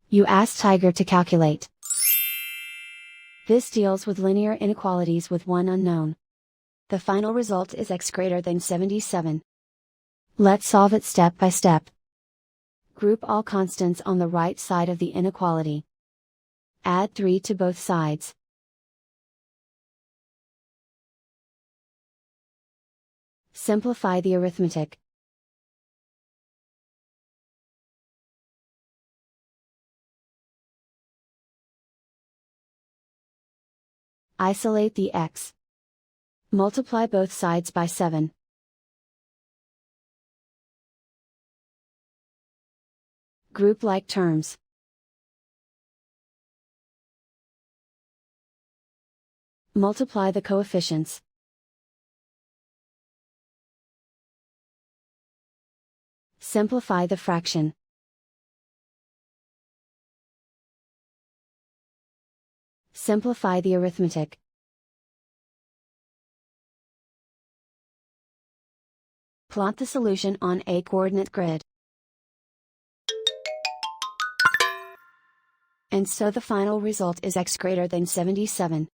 You ask Tiger to calculate. This deals with linear inequalities with one unknown. The final result is x greater than 77. Let's solve it step by step. Group all constants on the right side of the inequality. Add 3 to both sides. Simplify the arithmetic. Isolate the x. Multiply both sides by 7. Group like terms. Multiply the coefficients. Simplify the fraction. Simplify the arithmetic. Plot the solution on a coordinate grid. And so the final result is x greater than 77.